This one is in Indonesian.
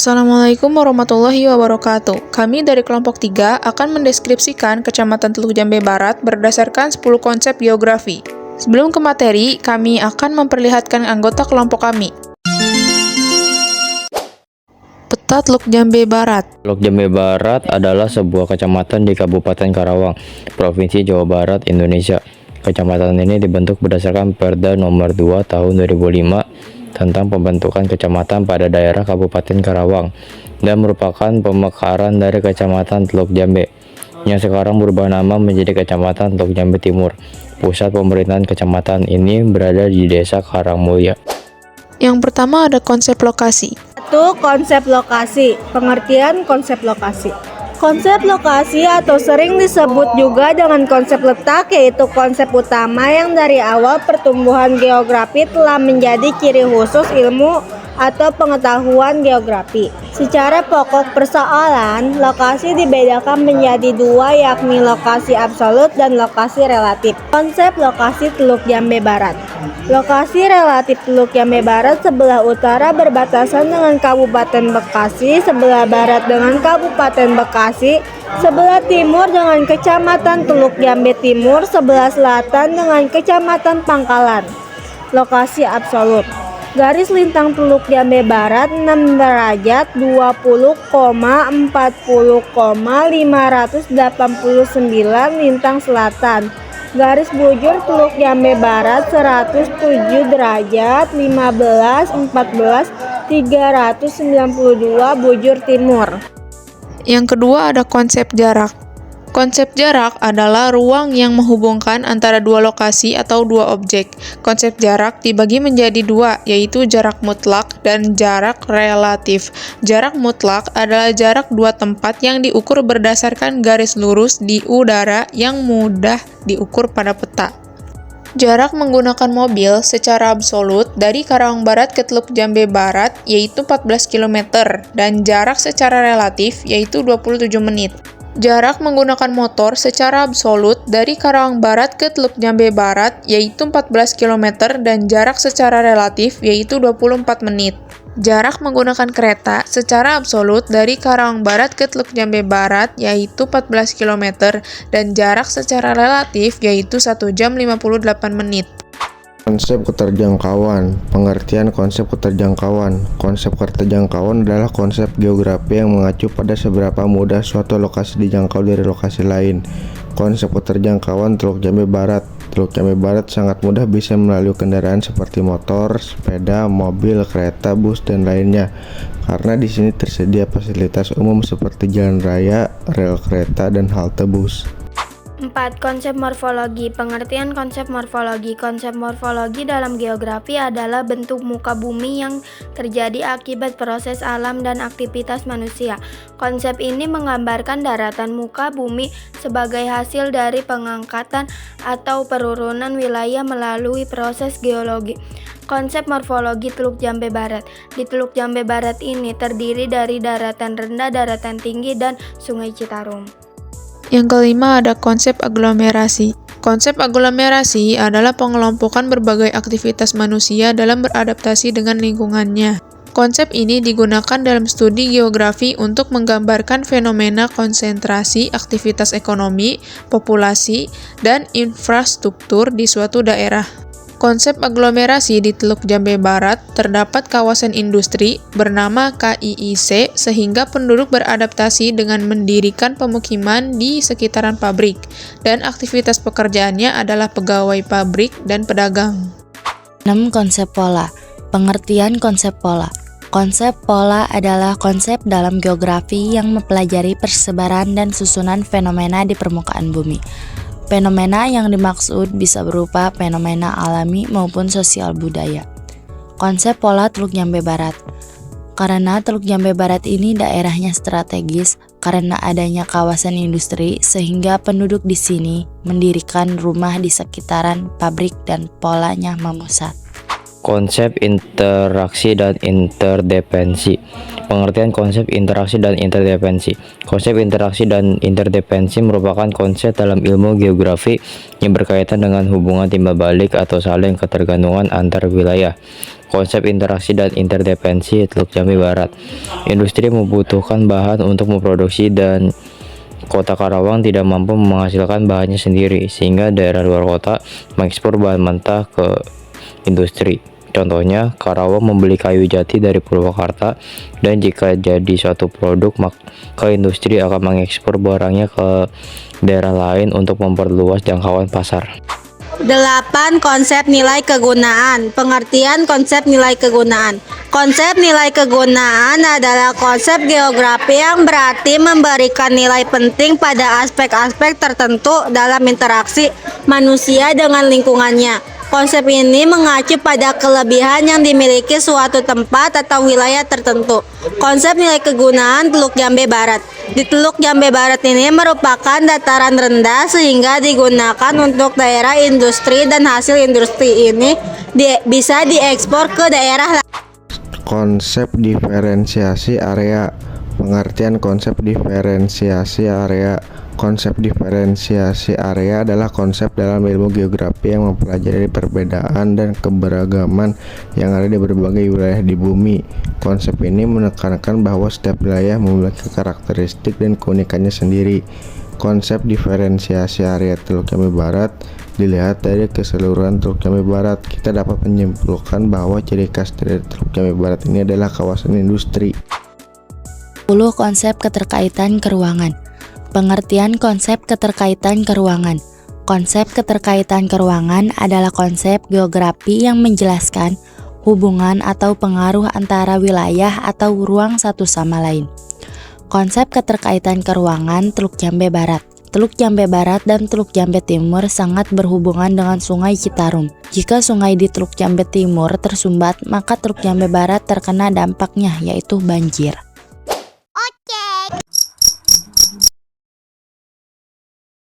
Assalamualaikum warahmatullahi wabarakatuh. Kami dari kelompok 3 akan mendeskripsikan Kecamatan Teluk Jambe Barat berdasarkan 10 konsep geografi. Sebelum ke materi, kami akan memperlihatkan anggota kelompok kami. Peta Teluk Jambe Barat. Teluk Jambe Barat adalah sebuah kecamatan di Kabupaten Karawang, Provinsi Jawa Barat, Indonesia. Kecamatan ini dibentuk berdasarkan Perda Nomor 2 Tahun 2005 tentang pembentukan kecamatan pada daerah Kabupaten Karawang dan merupakan pemekaran dari Kecamatan Teluk Jambe yang sekarang berubah nama menjadi Kecamatan Teluk Jambe Timur. Pusat pemerintahan kecamatan ini berada di Desa Karangmulya. Yang pertama ada konsep lokasi. Satu, konsep lokasi. Pengertian konsep lokasi. Konsep lokasi atau sering disebut juga dengan konsep letak, yaitu konsep utama yang dari awal pertumbuhan geografi telah menjadi ciri khusus ilmu atau pengetahuan geografi. Secara pokok persoalan, lokasi dibedakan menjadi dua, yakni lokasi absolut dan lokasi relatif. Konsep lokasi Teluk Jambe Barat. Lokasi relatif Teluk Jambe Barat sebelah utara berbatasan dengan Kabupaten Bekasi, sebelah barat dengan Kabupaten Bekasi, sebelah timur dengan Kecamatan Teluk Jambe Timur, sebelah selatan dengan Kecamatan Pangkalan. Lokasi absolut. Garis lintang Teluk Jambe Barat 6 derajat 20,40,589 lintang selatan. Garis bujur Teluk Jambe Barat 107 derajat 392 bujur timur. Yang kedua ada konsep jarak. Konsep jarak adalah ruang yang menghubungkan antara dua lokasi atau dua objek. Konsep jarak dibagi menjadi dua, yaitu jarak mutlak dan jarak relatif. Jarak mutlak adalah jarak dua tempat yang diukur berdasarkan garis lurus di udara yang mudah diukur pada peta. Jarak menggunakan mobil secara absolut dari Karawang Barat ke Teluk Jambe Barat yaitu 14 km dan jarak secara relatif yaitu 27 menit. Jarak menggunakan motor secara absolut dari Karawang Barat ke Teluk Jambe Barat yaitu 14 km dan jarak secara relatif yaitu 24 menit. Jarak menggunakan kereta secara absolut dari Karawang Barat ke Teluk Jambe Barat yaitu 14 km dan jarak secara relatif yaitu 1 jam 58 menit. Konsep keterjangkauan. Pengertian konsep keterjangkauan. Konsep keterjangkauan adalah konsep geografi yang mengacu pada seberapa mudah suatu lokasi dijangkau dari lokasi lain. Konsep keterjangkauan Teluk Jambe Barat. Teluk Jambe Barat sangat mudah bisa melalui kendaraan seperti motor, sepeda, mobil, kereta, bus, dan lainnya. Karena di sini tersedia fasilitas umum seperti jalan raya, rel kereta, dan halte bus. 4. Konsep morfologi. Pengertian konsep morfologi. Konsep morfologi dalam geografi adalah bentuk muka bumi yang terjadi akibat proses alam dan aktivitas manusia. Konsep ini menggambarkan daratan muka bumi sebagai hasil dari pengangkatan atau penurunan wilayah melalui proses geologi. Konsep morfologi Teluk Jambe Barat. Di Teluk Jambe Barat ini terdiri dari daratan rendah, daratan tinggi, dan Sungai Citarum. Yang kelima ada konsep aglomerasi. Konsep aglomerasi adalah pengelompokan berbagai aktivitas manusia dalam beradaptasi dengan lingkungannya. Konsep ini digunakan dalam studi geografi untuk menggambarkan fenomena konsentrasi aktivitas ekonomi, populasi, dan infrastruktur di suatu daerah. Konsep aglomerasi di Teluk Jambe Barat terdapat kawasan industri bernama KIIC sehingga penduduk beradaptasi dengan mendirikan pemukiman di sekitaran pabrik dan aktivitas pekerjaannya adalah pegawai pabrik dan pedagang. 6. Konsep pola. Pengertian konsep pola. Konsep pola adalah konsep dalam geografi yang mempelajari persebaran dan susunan fenomena di permukaan bumi. Fenomena yang dimaksud bisa berupa fenomena alami maupun sosial budaya. Konsep pola Teluk Jambe Barat. Karena Teluk Jambe Barat ini daerahnya strategis karena adanya kawasan industri sehingga penduduk di sini mendirikan rumah di sekitaran pabrik dan polanya memusat. Konsep interaksi dan interdependensi. Pengertian konsep interaksi dan interdependensi. Konsep interaksi dan interdependensi merupakan konsep dalam ilmu geografi yang berkaitan dengan hubungan timbal balik atau saling ketergantungan antar wilayah. Konsep interaksi dan interdependensi Teluk Jambe Barat. Industri membutuhkan bahan untuk memproduksi dan Kota Karawang tidak mampu menghasilkan bahannya sendiri, sehingga daerah luar kota mengekspor bahan mentah ke industri. Contohnya, Karawang membeli kayu jati dari Purwakarta, dan jika jadi suatu produk, maka industri akan mengekspor barangnya ke daerah lain untuk memperluas jangkauan pasar. 8. Konsep nilai kegunaan. Pengertian konsep nilai kegunaan. Konsep nilai kegunaan adalah konsep geografi yang berarti memberikan nilai penting pada aspek-aspek tertentu dalam interaksi manusia dengan lingkungannya. Konsep ini mengacu pada kelebihan yang dimiliki suatu tempat atau wilayah tertentu. Konsep nilai kegunaan Teluk Jambe Barat. Di Teluk Jambe Barat ini merupakan dataran rendah sehingga digunakan untuk daerah industri, dan hasil industri ini bisa diekspor ke daerah lain. Konsep diferensiasi area. Pengertian konsep diferensiasi area. Konsep diferensiasi area adalah konsep dalam ilmu geografi yang mempelajari perbedaan dan keberagaman yang ada di berbagai wilayah di bumi. Konsep ini menekankan bahwa setiap wilayah memiliki karakteristik dan keunikannya sendiri. Konsep diferensiasi area Teluk Jambe Barat. Dilihat dari keseluruhan Teluk Jambe Barat, kita dapat menyimpulkan bahwa ciri khas dari Teluk Jambe Barat ini adalah kawasan industri. 10. Konsep keterkaitan keruangan. Pengertian konsep keterkaitan keruangan. Konsep keterkaitan keruangan adalah konsep geografi yang menjelaskan hubungan atau pengaruh antara wilayah atau ruang satu sama lain. Konsep keterkaitan keruangan Teluk Jambe Barat. Teluk Jambe Barat dan Teluk Jambe Timur sangat berhubungan dengan Sungai Citarum. Jika sungai di Teluk Jambe Timur tersumbat, maka Teluk Jambe Barat terkena dampaknya, yaitu banjir.